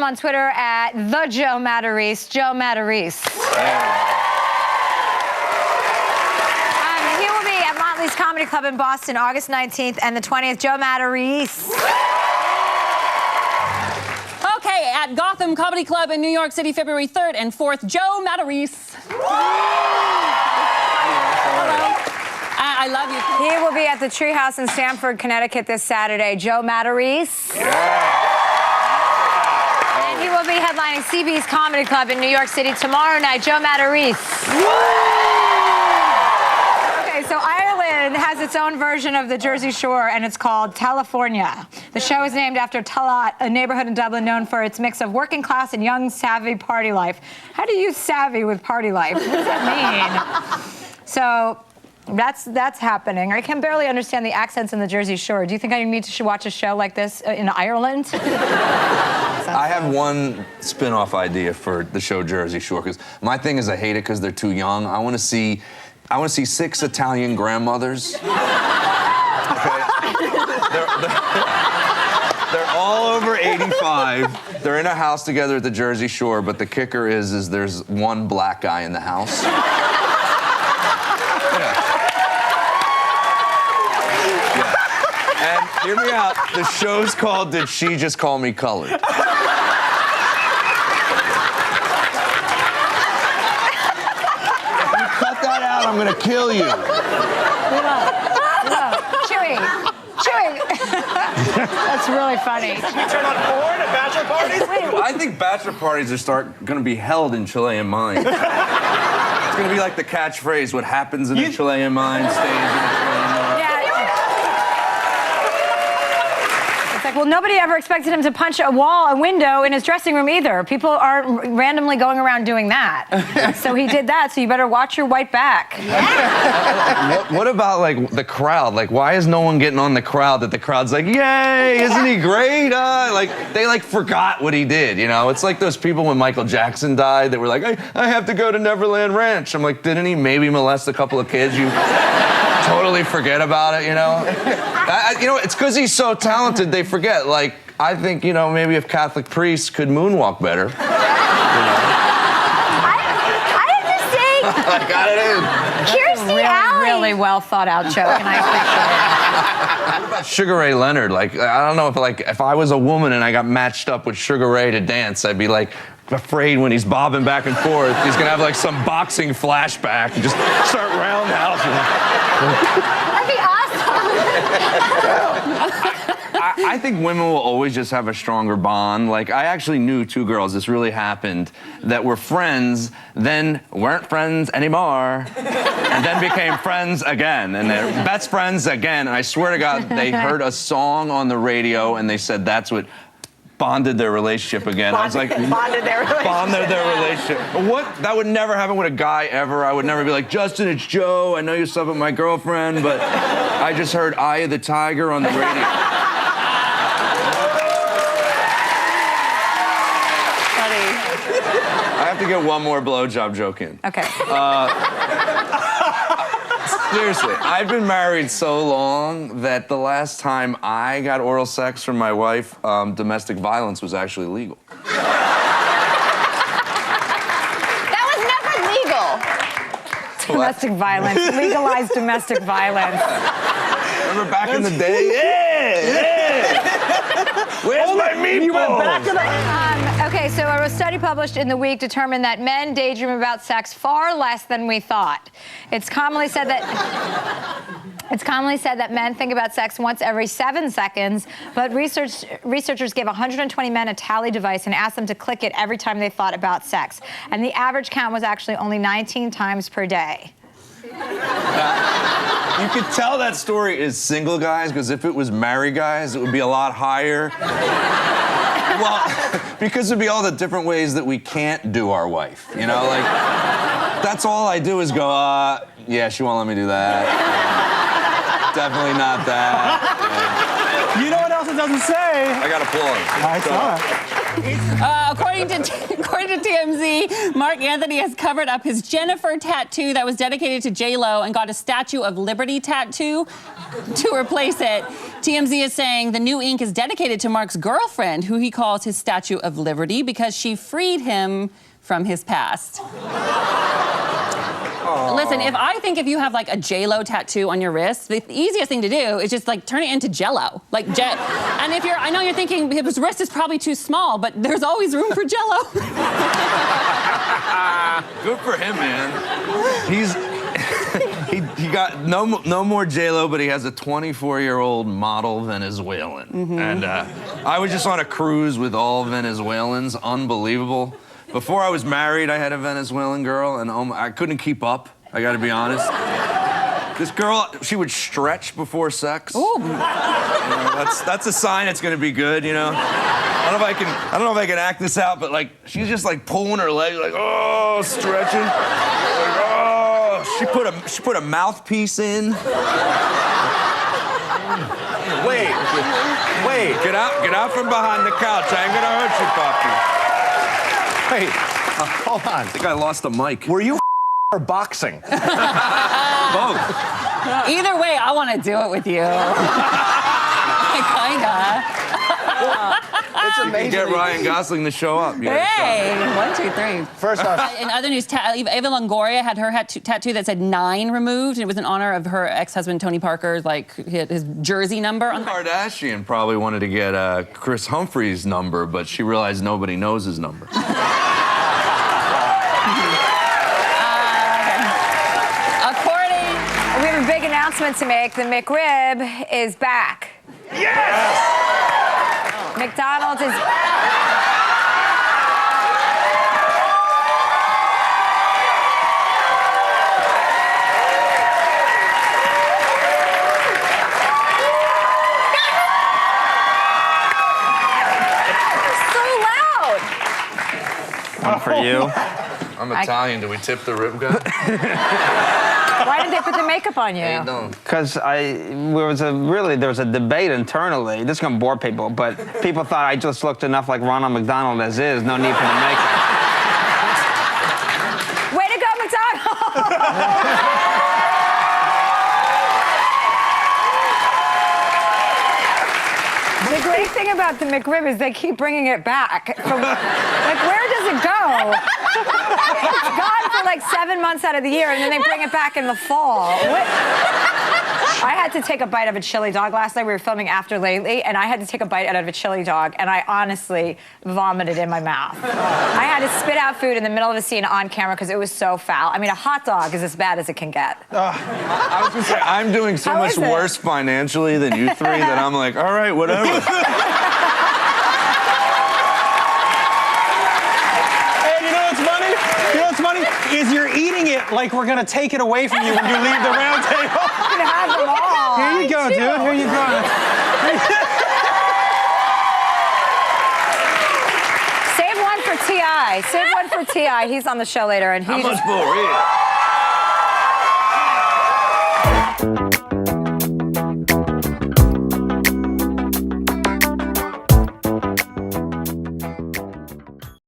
on Twitter at the Joe Matarese. Joe Matarese. He will be at Motley's Comedy Club in Boston, August 19th and the 20th. Joe Matarese. Okay, at Gotham Comedy Club in New York City, February 3rd and 4th, Joe Matarese. I love you. He will be at the Treehouse in Stamford, Connecticut this Saturday. Joe Matarese. And he will be headlining CB's Comedy Club in New York City tomorrow night. Joe Matarese. Okay, so Ireland has its own version of the Jersey Shore, and it's called California. The show is named after Tallaght, a neighborhood in Dublin known for its mix of working class and young, savvy party life. How do you use savvy with party life? What does that mean? So that's happening. I can barely understand the accents in the Jersey Shore. Do you think I need to watch a show like this in Ireland? I have one spin-off idea for the show Jersey Shore, because my thing is I hate it because they're too young. I want to see 6 Italian grandmothers. Okay? They're all over 85. They're in a house together at the Jersey Shore, but the kicker is there's one black guy in the house. And hear me out, the show's called Did She Just Call Me Colored? If you cut that out, I'm gonna kill you. Chewy. That's really funny. Should we turn on porn at bachelor parties? I think bachelor parties are gonna be held in Chilean mind. It's gonna be like the catchphrase, what happens in a Chilean mind stays in a Chilean mind. Yeah. It's like, well, nobody ever expected him to punch a window in his dressing room either. People aren't randomly going around doing that. So he did that, so you better watch your white back. What about, like, the crowd? Like, why is no one getting on the crowd that the crowd's like, yay, isn't he great? They forgot what he did, you know? It's like those people when Michael Jackson died that were like, I have to go to Neverland Ranch. I'm like, didn't he maybe molest a couple of kids? You totally forget about it, you know? It's because he's so talented, they forget. Like, I think, maybe if Catholic priests could moonwalk better. I have to say, I got it in. Kirstie Alley. Really well thought out joke, and I appreciate it. What about Sugar Ray Leonard? Like, I don't know if I was a woman and I got matched up with Sugar Ray to dance, I'd be like afraid when he's bobbing back and forth. He's gonna have like some boxing flashback and just start roundhousing. That'd be awesome. I think women will always just have a stronger bond. Like, I actually knew 2 girls, this really happened, that were friends, then weren't friends anymore, and then became friends again, and they're best friends again. And I swear to God, they heard a song on the radio, and they said that's what bonded their relationship again. I was like, bonded their relationship. Bonded their relationship. What? That would never happen with a guy ever. I would never be like, Justin, it's Joe. I know you slept with my girlfriend, but I just heard Eye of the Tiger on the radio. I have to get one more blowjob joke in. Okay. Seriously, I've been married so long that the last time I got oral sex from my wife, domestic violence was actually legal. That was never legal. Domestic violence. Legalized domestic violence. Remember back in the day? Yeah! Where's my meatball? You went back to the... Okay, so a study published in The Week determined that men daydream about sex far less than we thought. It's commonly said that men think about sex once every 7 seconds, but researchers gave 120 men a tally device and asked them to click it every time they thought about sex. And the average count was actually only 19 times per day. You could tell that story is single guys, because if it was married guys, it would be a lot higher. Well, because it'd be all the different ways that we can't do our wife, like, that's all I do is go, yeah, she won't let me do that. Definitely not that. You know what else it doesn't say? I got applause. I saw it. According to TMZ, Mark Anthony has covered up his Jennifer tattoo that was dedicated to J-Lo and got a Statue of Liberty tattoo to replace it. TMZ is saying the new ink is dedicated to Mark's girlfriend, who he calls his Statue of Liberty, because she freed him from his past. Listen, if you have like a J-Lo tattoo on your wrist, the easiest thing to do is just like turn it into Jell-O. And if I know you're thinking his wrist is probably too small, but there's always room for Jell-O. Good for him, man. He got no more J-Lo, but he has a 24-year-old model Venezuelan. And I was just on a cruise with all Venezuelans, unbelievable. Before I was married, I had a Venezuelan girl, and I couldn't keep up, I gotta be honest. This girl, she would stretch before sex. Ooh. You know, that's a sign it's gonna be good, you know? I don't know if I can act this out, but like, she's just like pulling her leg, like, oh, stretching. Like, oh, she put a mouthpiece in. Wait, get out from behind the couch. I ain't gonna hurt you, Poppy. Wait, hold on. I think I lost the mic. Were you or boxing? Both. Either way, I want to do it with you. Kinda. It's amazing. Get Ryan Gosling to show up. Hey, 1, 2, 3. First off, In other news, Eva Longoria had her tattoo that said 9 removed. And it was in honor of her ex-husband Tony Parker's his jersey number on the Kardashian probably wanted to get Chris Humphrey's number, but she realized nobody knows his number. We have a big announcement to make. The McRib is back. yes! McDonald's is... So loud. One for you. I'm Italian. Do we tip the rib guy? Why did they put the makeup on you? Because there was a debate internally. This is gonna bore people, but people thought I just looked enough like Ronald McDonald as is. No need for the makeup. Way to go, McDonald's! The great thing about the McRib is they keep bringing it back. Like, where does it go? It's gone for like 7 months out of the year, and then they bring it back in the fall. I had to take a bite of a chili dog last night. We were filming After Lately, and I had to take a bite out of a chili dog, and I honestly vomited in my mouth. I had to spit out food in the middle of a scene on camera because it was so foul. I mean, a hot dog is as bad as it can get. I was gonna say, I'm doing so How much is it? worse financially than you three that I'm like, all right, whatever. And you know what's funny? You know what's funny? Is you're eating it like we're gonna take it away from you when you leave the round table. You can have them all. Here you go, dude. Here you go. Save one for T.I. Save one for T.I. He's on the show later, and he How much just... for real?